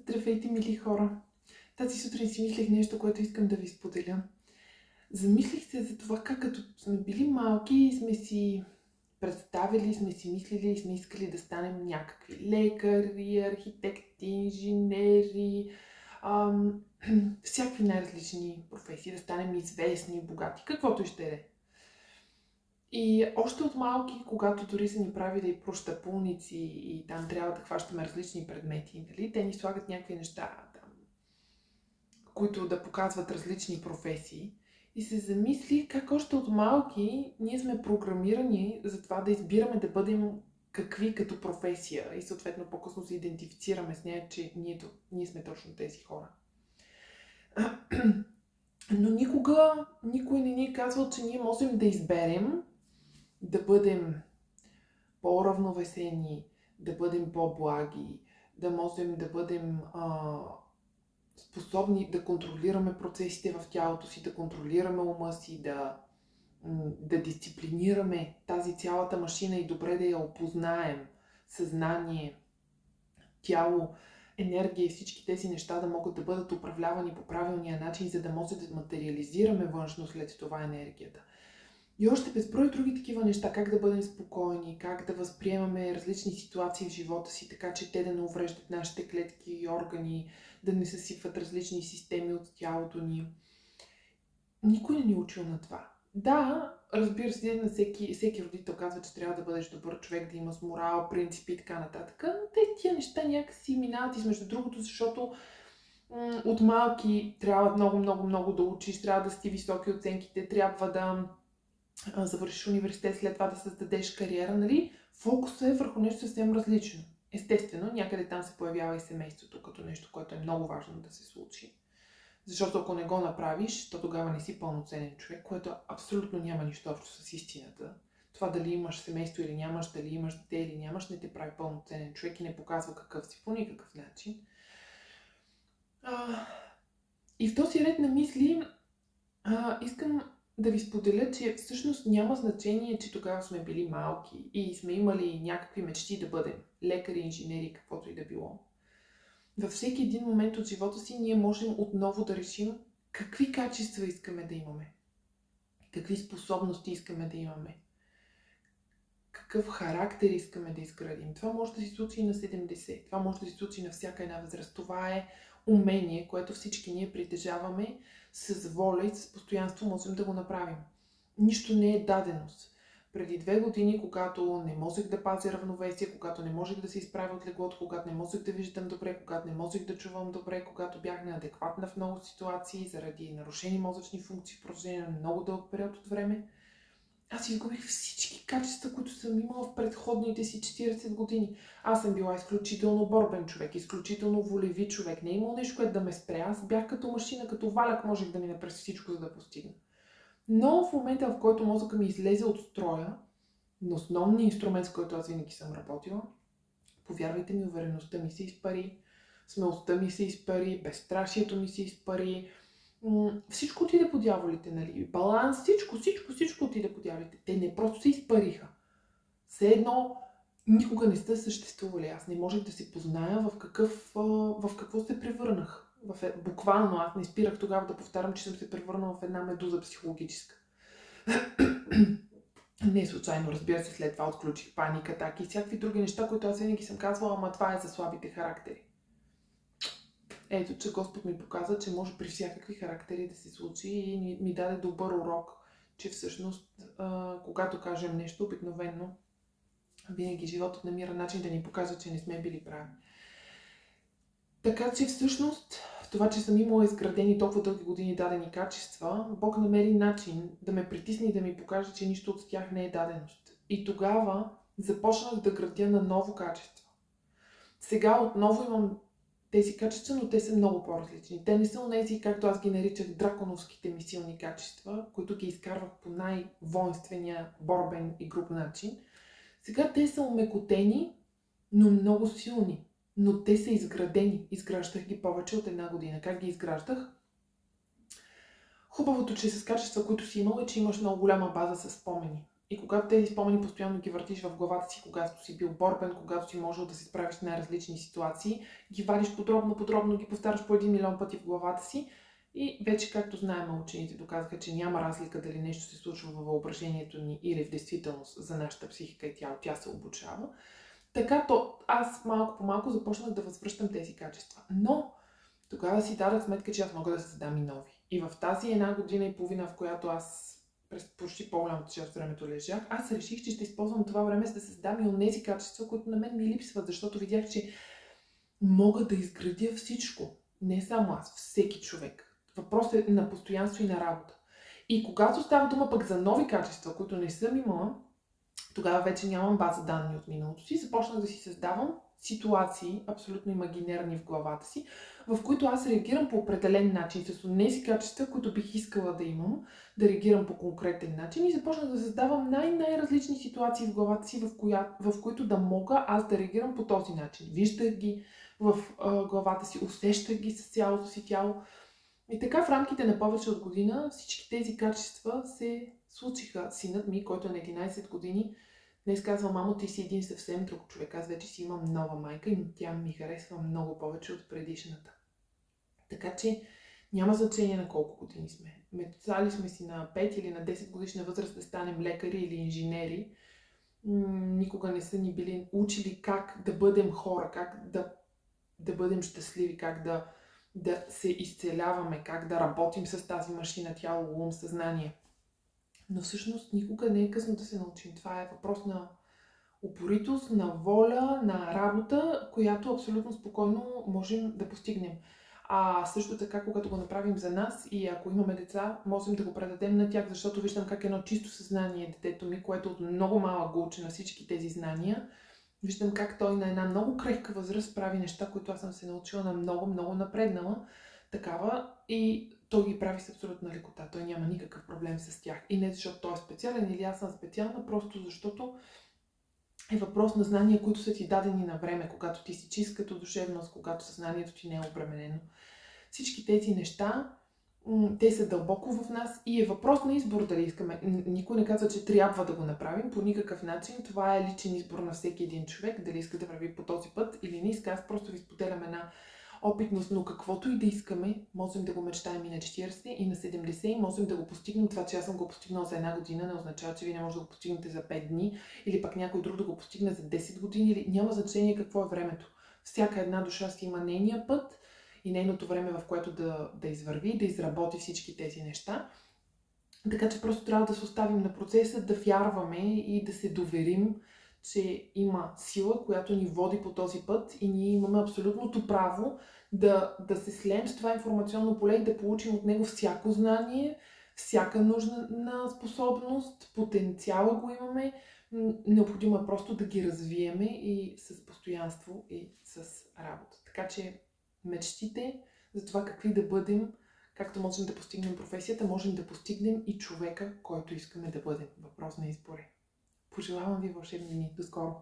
Здравейте, мили хора! Тази сутрин си мислех нещо, което искам да ви споделя. Замислих се за това как като сме били малки сме си представили, сме си мислили и сме искали да станем някакви лекари, архитекти, инженери, всякакви най-различни професии, да станем известни, богати, каквото и ще е. И още от малки, когато дори са ни правили прощапулници и там трябва да хващаме различни предмети, нали? Те ни слагат някакви неща там, които да показват различни професии. И се замисли как още от малки ние сме програмирани за това да избираме да бъдем какви като професия и съответно по-късно се идентифицираме с нея, че ние сме точно тези хора. Но никога никой не ни е казвал, че ние можем да изберем да бъдем по-равновесени, да бъдем по-благи, да можем да бъдем способни да контролираме процесите в тялото си, да контролираме ума си, да дисциплинираме тази цялата машина и добре да я опознаем. Съзнание, тяло, енергия и всички тези неща да могат да бъдат управлявани по правилния начин, за да може да материализираме външно след това енергията. И още безброй други такива неща, как да бъдем спокойни, как да възприемаме различни ситуации в живота си, така че те да не увреждат нашите клетки и органи, да не съсипват различни системи от тялото ни. Никой не ни е учил на това. Да, разбира се, на всеки родител казва, че трябва да бъдеш добър човек, да има с морал, принципи и така нататък, но тия неща някакси минават и между другото, защото от малки трябва много да учиш, трябва да си високи оценките, трябва да завършиш университет, след това да създадеш кариера, нали? Фокусът е върху нещо съвсем различно. Естествено, някъде там се появява и семейството, като нещо, което е много важно да се случи. Защото ако не го направиш, то тогава не си пълноценен човек, което абсолютно няма нищо общо с истината. Това дали имаш семейство или нямаш, дали имаш дете или нямаш, не те прави пълноценен човек и не показва какъв си по никакъв начин. И в този ред на мисли искам да ви споделя, че всъщност няма значение, че тогава сме били малки и сме имали някакви мечти да бъдем лекари, инженери, каквото и да било. Във всеки един момент от живота си ние можем отново да решим какви качества искаме да имаме, какви способности искаме да имаме, какъв характер искаме да изградим. Това може да се случи и на 70, това може да се случи на всяка една възраст. Това е умение, което всички ние притежаваме с воля и с постоянство можем да го направим. Нищо не е даденост. Преди 2 години, когато не можех да пазя равновесие, когато не можех да се изправя от леглото, когато не можех да виждам добре, когато не можех да чувам добре, когато бях неадекватна в много ситуации заради нарушени мозъчни функции в продължение на много дълъг период от време, аз изгубих всички качества, които съм имала в предходните си 40 години. Аз съм била изключително борбен човек, изключително волеви човек. Не е имало нещо, което да ме спре. Аз бях като машина, като валяк, можех да мина през всичко, за да постигна. Но в момента, в който мозъка ми излезе от строя, на основния инструмент, с който аз винаги съм работила, повярвайте ми, увереността ми се изпари, смелостта ми се изпари, безстрашието ми се изпари, всичко отиде по дяволите, нали? Баланс, всичко отиде по дяволите. Те не просто се изпариха. Все едно никога не сте съществували. Аз не можех да се позная в какво се превърнах. Буквално аз не спирах тогава да повтарям, че съм се превърнала в една медуза психологическа. Не случайно, разбира се, след това отключих паника, атаки и всякакви други неща, които аз винаги съм казвала, ама това е за слабите характери. Ето, че Господ ми показа, че може при всякакви характери да се случи и ми даде добър урок, че всъщност, когато кажем нещо, обикновено винаги животът намира начин да ни покаже, че не сме били прави. Така че всъщност, в това, че съм имала изградени толкова дълги години дадени качества, Бог намери начин да ме притисне и да ми покаже, че нищо от тях не е даденост. И тогава започнах да градя на ново качество. Сега отново имам тези качества, но те са много по-различни. Те не са онези, както аз ги наричах, драконовските ми силни качества, които ги изкарвах по най-воинствения, борбен и груб начин. Сега те са омекотени, но много силни. Но те са изградени. Изграждах ги повече от 1 година. Как ги изграждах? Хубавото, че с качества, които си имал, е, че имаш много голяма база с спомени. И когато тези спомени постоянно ги въртиш в главата си, когато си бил борбен, когато си можел да се справиш с най-различни ситуации, ги вадиш подробно, ги повтаряш по 1 милион пъти в главата си и вече, както знаем, учените доказаха, че няма разлика дали нещо се случва във въображението ни или в действителност за нашата психика и тяло, тя се обучава. Така то аз малко по малко започнах да възвръщам тези качества. Но тогава си дадах сметка, че аз мога да създам и нови. И в тази 1 година и половина, в която аз през почти по-голямата част от времето лежах, аз реших, че ще използвам това време, за да създам и онези качества, които на мен ми липсват, защото видях, че мога да изградя всичко. Не само аз, всеки човек. Въпросът е на постоянство и на работа. И когато става дума пък за нови качества, които не съм имала, тогава вече нямам база данни от миналото си, започнах да си създавам ситуации, абсолютно имагинерни в главата си, в които аз реагирам по определен начин, с онези качества, които бих искала да имам, да реагирам по конкретен начин и започнах да създавам най-различни ситуации в главата си, в които да мога аз да реагирам по този начин. Виждах ги в главата си, усещах ги с цялото си тяло. И така в рамките на повече от година всички тези качества се случиха. Синът ми, който е на 11 години, днес казва: мамо, ти си един съвсем друг човек. Аз вече си имам нова майка и тя ми харесва много повече от предишната. Така че няма значение на колко години сме. Мечтали сме си на 5 или на 10 годишна възраст да станем лекари или инженери. Никога не са ни били учили как да бъдем хора, как да бъдем щастливи, как да се изцеляваме, как да работим с тази машина, тяло, ум, съзнание. Но всъщност никога не е късно да се научим. Това е въпрос на упоритост, на воля, на работа, която абсолютно спокойно можем да постигнем. А също така, когато го направим за нас и ако имаме деца, можем да го предадем на тях, защото виждам как едно чисто съзнание детето ми, което от много малък го учи на всички тези знания, виждам как той на една много крехка възраст прави неща, които аз съм се научила на много напреднала такава и той ги прави с абсолютна лекота. Той няма никакъв проблем с тях. И не защото той е специален или аз съм специална, просто защото е въпрос на знания, които са ти дадени на време, когато ти си чист като душевност, когато съзнанието ти не е обременено. Всички тези неща, те са дълбоко в нас и е въпрос на избор дали искаме. Никой не казва, че трябва да го направим по никакъв начин. Това е личен избор на всеки един човек, дали иска да върви по този път или не иска. Аз просто ви споделям една опитност, но каквото и да искаме, можем да го мечтаем и на 40, и на 70, и можем да го постигнем. Това, че аз съм го постигнал за 1 година, не означава, че вие не може да го постигнете за 5 дни, или пък някой друг да го постигне за 10 години, или няма значение какво е времето. Всяка една душа си има нейния път и нейното време, в което да извърви, да изработи всички тези неща. Така че просто трябва да се оставим на процеса, да вярваме и да се доверим, че има сила, която ни води по този път и ние имаме абсолютното право да се слеем с това информационно поле и да получим от него всяко знание, всяка нужна способност, потенциала го имаме. Необходимо е просто да ги развиеме и с постоянство и с работа. Така че мечтите за това какви да бъдем, както можем да постигнем професията, можем да постигнем и човека, който искаме да бъдем. Въпрос на избор е. Пожелавам ви вълшебни дни. До скоро!